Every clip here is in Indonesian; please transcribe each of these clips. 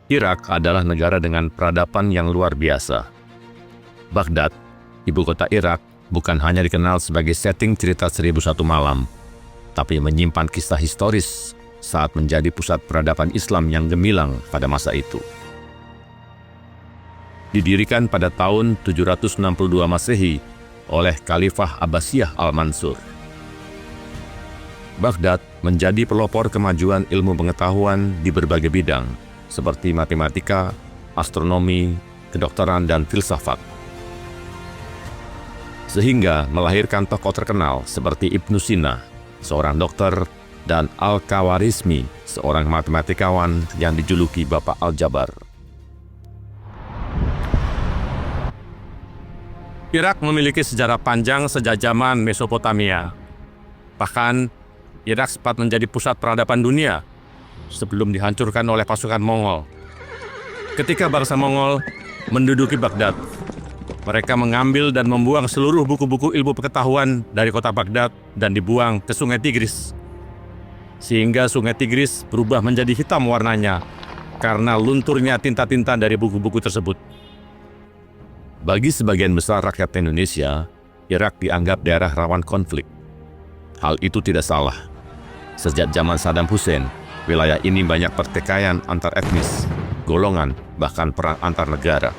Irak adalah negara dengan peradaban yang luar biasa. Baghdad, ibu kota Irak, bukan hanya dikenal sebagai setting cerita 1001 malam, tapi menyimpan kisah historis saat menjadi pusat peradaban Islam yang gemilang pada masa itu. Didirikan pada tahun 762 Masehi oleh Khalifah Abbasiyah Al-Mansur. Baghdad menjadi pelopor kemajuan ilmu pengetahuan di berbagai bidang, seperti matematika, astronomi, kedokteran, dan filsafat. Sehingga melahirkan tokoh terkenal seperti Ibnu Sina, seorang dokter, dan Al-Khawarizmi, seorang matematikawan yang dijuluki Bapak Al-Jabar. Irak memiliki sejarah panjang sejak zaman Mesopotamia. Bahkan, Irak sempat menjadi pusat peradaban dunia sebelum dihancurkan oleh pasukan Mongol. Ketika bangsa Mongol menduduki Baghdad, mereka mengambil dan membuang seluruh buku-buku ilmu pengetahuan dari kota Baghdad dan dibuang ke Sungai Tigris. Sehingga Sungai Tigris berubah menjadi hitam warnanya karena lunturnya tinta-tinta dari buku-buku tersebut. Bagi sebagian besar rakyat Indonesia, Irak dianggap daerah rawan konflik. Hal itu tidak salah. Sejak zaman Saddam Hussein, wilayah ini banyak pertikaian antar etnis, golongan, bahkan perang antar negara.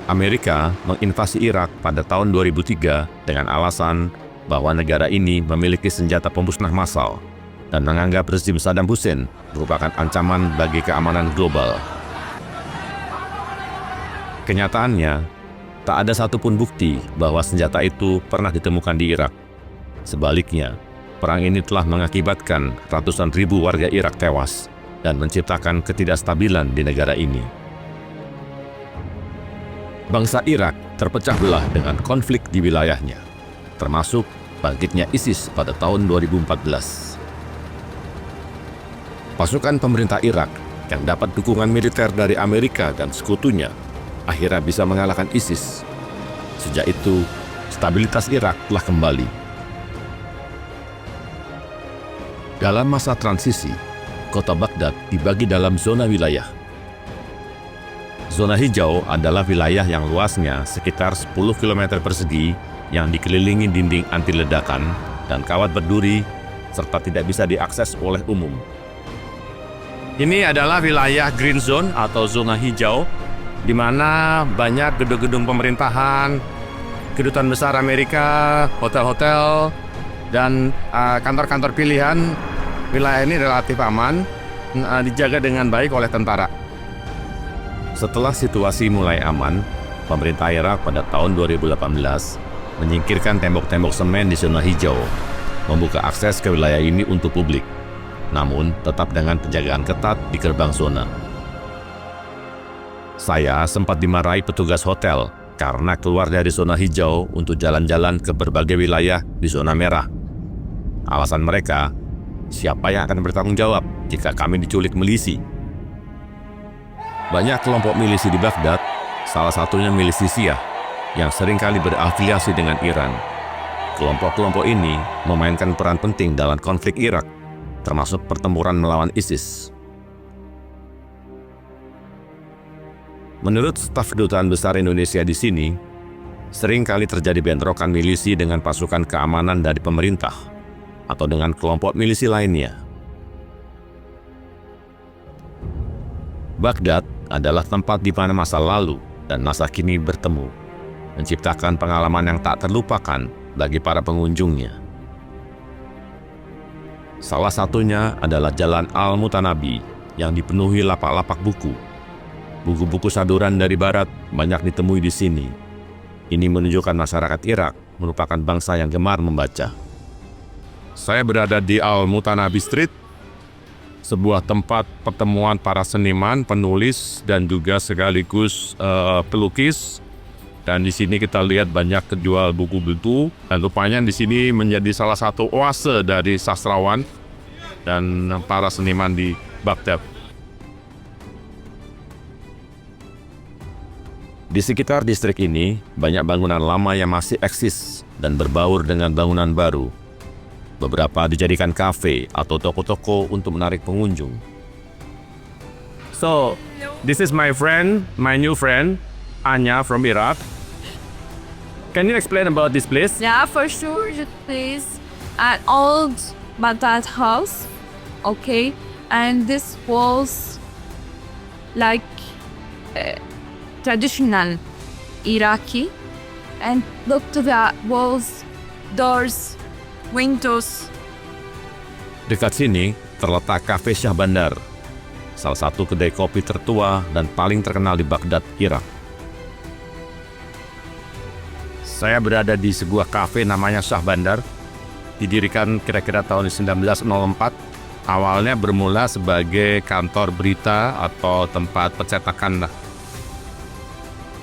Amerika menginvasi Irak pada tahun 2003 dengan alasan bahwa negara ini memiliki senjata pemusnah massal dan menganggap rezim Saddam Hussein merupakan ancaman bagi keamanan global. Kenyataannya, tak ada satupun bukti bahwa senjata itu pernah ditemukan di Irak. Sebaliknya, perang ini telah mengakibatkan ratusan ribu warga Irak tewas dan menciptakan ketidakstabilan di negara ini. Bangsa Irak terpecah belah dengan konflik di wilayahnya, termasuk bangkitnya ISIS pada tahun 2014. Pasukan pemerintah Irak yang dapat dukungan militer dari Amerika dan sekutunya akhirnya bisa mengalahkan ISIS. Sejak itu, stabilitas Irak telah kembali. Dalam masa transisi, kota Baghdad dibagi dalam zona wilayah. Zona hijau adalah wilayah yang luasnya sekitar 10 km persegi yang dikelilingi dinding anti ledakan dan kawat berduri serta tidak bisa diakses oleh umum. Ini adalah wilayah Green Zone atau zona hijau, di mana banyak gedung-gedung pemerintahan, kedutaan besar Amerika, hotel-hotel, dan kantor-kantor pilihan. Wilayah ini relatif aman, dijaga dengan baik oleh tentara. Setelah situasi mulai aman, pemerintah Irak pada tahun 2018 menyingkirkan tembok-tembok semen di zona hijau, membuka akses ke wilayah ini untuk publik, namun tetap dengan penjagaan ketat di gerbang zona. Saya sempat dimarahi petugas hotel karena keluar dari zona hijau untuk jalan-jalan ke berbagai wilayah di zona merah. Alasan mereka, siapa yang akan bertanggung jawab jika kami diculik milisi? Banyak kelompok milisi di Baghdad, salah satunya milisi Syiah, yang seringkali berafiliasi dengan Iran. Kelompok-kelompok ini memainkan peran penting dalam konflik Irak, termasuk pertempuran melawan ISIS. Menurut staf kedutaan besar Indonesia di sini, sering kali terjadi bentrokan milisi dengan pasukan keamanan dari pemerintah atau dengan kelompok milisi lainnya. Baghdad adalah tempat di mana masa lalu dan masa kini bertemu, menciptakan pengalaman yang tak terlupakan bagi para pengunjungnya. Salah satunya adalah Jalan Al-Mutanabi yang dipenuhi lapak-lapak buku. Buku-buku saduran dari barat banyak ditemui di sini. Ini menunjukkan masyarakat Irak merupakan bangsa yang gemar membaca. Saya berada di Al-Mutanabi Street, sebuah tempat pertemuan para seniman, penulis, dan juga sekaligus pelukis. Dan di sini kita lihat banyak kejual buku-buku, dan rupanya di sini menjadi salah satu oase dari sastrawan dan para seniman di Baghdad. Di sekitar distrik ini, banyak bangunan lama yang masih eksis dan berbaur dengan bangunan baru. Beberapa dijadikan kafe atau toko-toko untuk menarik pengunjung. So, this is my friend, my new friend, Anya from Iraq. Can you explain about this place? Yeah, for sure. This place an old Baghdad house, okay, and this was like traditional Iraqi, and look to the walls, doors, windows. Dekat sini terletak Cafe Shah Bandar, salah satu kedai kopi tertua dan paling terkenal di Baghdad, Irak. Saya berada di sebuah kafe namanya Shah Bandar, didirikan kira-kira tahun 1904. Awalnya bermula sebagai kantor berita atau tempat percetakan.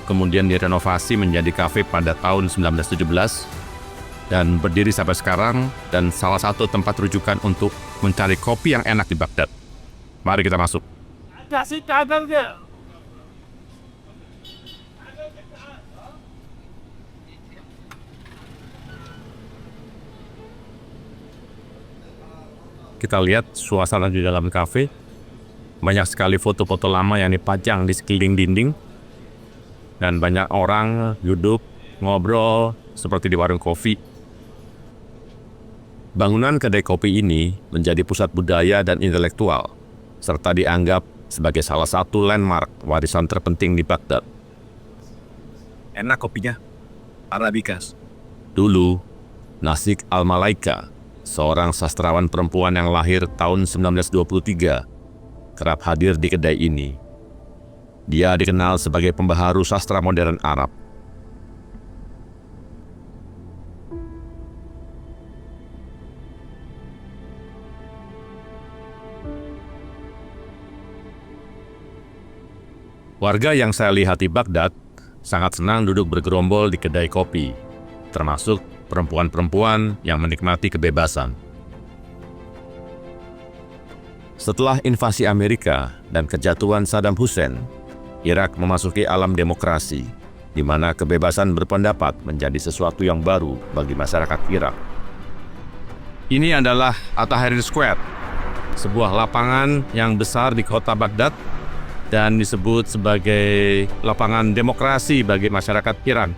Kemudian direnovasi menjadi kafe pada tahun 1917 dan berdiri sampai sekarang dan salah satu tempat rujukan untuk mencari kopi yang enak di Baghdad. Mari kita masuk. Kita lihat suasana di dalam kafe. Banyak sekali foto-foto lama yang dipajang di sekeliling dinding. Dan banyak orang duduk, ngobrol, seperti di warung kopi. Bangunan kedai kopi ini menjadi pusat budaya dan intelektual, serta dianggap sebagai salah satu landmark warisan terpenting di Baghdad. Enak kopinya, Arabikas. Dulu, Nasik Al-Malaika, seorang sastrawan perempuan yang lahir tahun 1923, kerap hadir di kedai ini. Dia dikenal sebagai pembaharu sastra modern Arab. Warga yang saya lihat di Baghdad sangat senang duduk bergerombol di kedai kopi, termasuk perempuan-perempuan yang menikmati kebebasan. Setelah invasi Amerika dan kejatuhan Saddam Hussein, Irak memasuki alam demokrasi, di mana kebebasan berpendapat menjadi sesuatu yang baru bagi masyarakat Irak. Ini adalah At-Tahrir Square, sebuah lapangan yang besar di kota Baghdad dan disebut sebagai lapangan demokrasi bagi masyarakat Iran.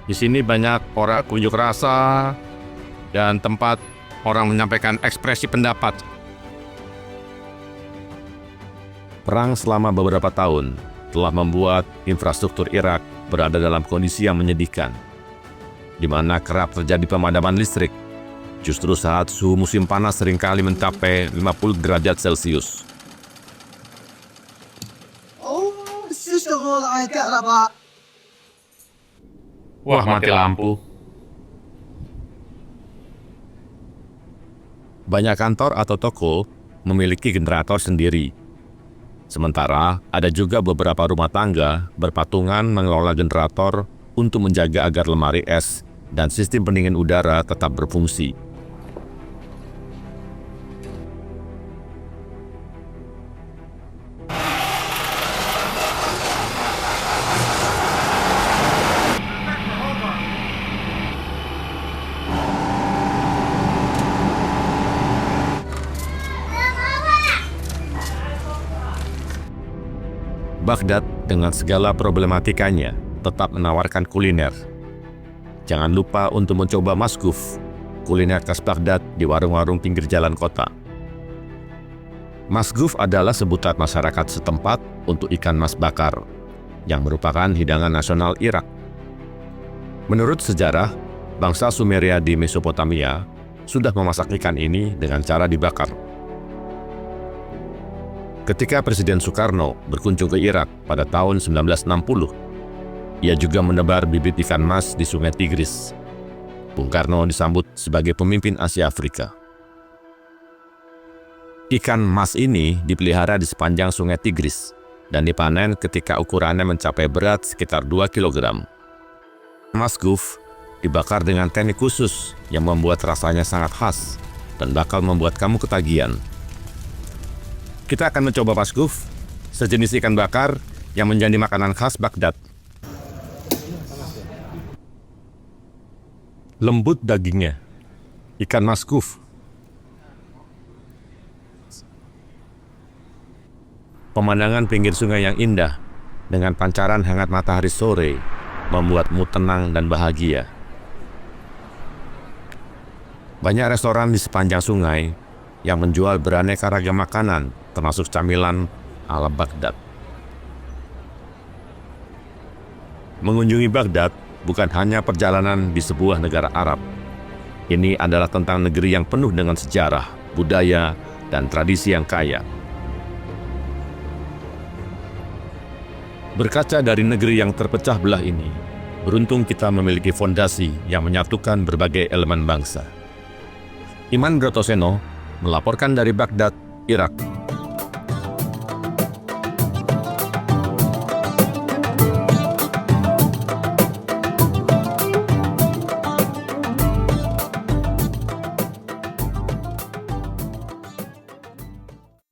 Di sini banyak orang unjuk rasa dan tempat orang menyampaikan ekspresi pendapat. Perang selama beberapa tahun telah membuat infrastruktur Irak berada dalam kondisi yang menyedihkan, di mana kerap terjadi pemadaman listrik, justru saat suhu musim panas seringkali mencapai 50 derajat Celcius. Wah, mati lampu. Banyak kantor atau toko memiliki generator sendiri. Sementara ada juga beberapa rumah tangga berpatungan mengelola generator untuk menjaga agar lemari es dan sistem pendingin udara tetap berfungsi. Baghdad dengan segala problematikanya tetap menawarkan kuliner. Jangan lupa untuk mencoba masguf, kuliner khas Baghdad di warung-warung pinggir jalan kota. Masguf adalah sebutan masyarakat setempat untuk ikan mas bakar, yang merupakan hidangan nasional Irak. Menurut sejarah, bangsa Sumeria di Mesopotamia sudah memasak ikan ini dengan cara dibakar. Ketika Presiden Soekarno berkunjung ke Irak pada tahun 1960, ia juga menebar bibit ikan mas di Sungai Tigris. Bung Karno disambut sebagai pemimpin Asia Afrika. Ikan mas ini dipelihara di sepanjang Sungai Tigris dan dipanen ketika ukurannya mencapai berat sekitar 2 kg. Masguf dibakar dengan teknik khusus yang membuat rasanya sangat khas dan bakal membuat kamu ketagihan. Kita akan mencoba masguf, sejenis ikan bakar yang menjadi makanan khas Baghdad. Lembut dagingnya, ikan masguf. Pemandangan pinggir sungai yang indah dengan pancaran hangat matahari sore membuatmu tenang dan bahagia. Banyak restoran di sepanjang sungai yang menjual beraneka ragam makanan, termasuk camilan ala Baghdad. Mengunjungi Baghdad bukan hanya perjalanan di sebuah negara Arab. Ini adalah tentang negeri yang penuh dengan sejarah, budaya, dan tradisi yang kaya. Berkaca dari negeri yang terpecah belah ini, beruntung kita memiliki fondasi yang menyatukan berbagai elemen bangsa. Iman Brotoseno melaporkan dari Baghdad, Irak.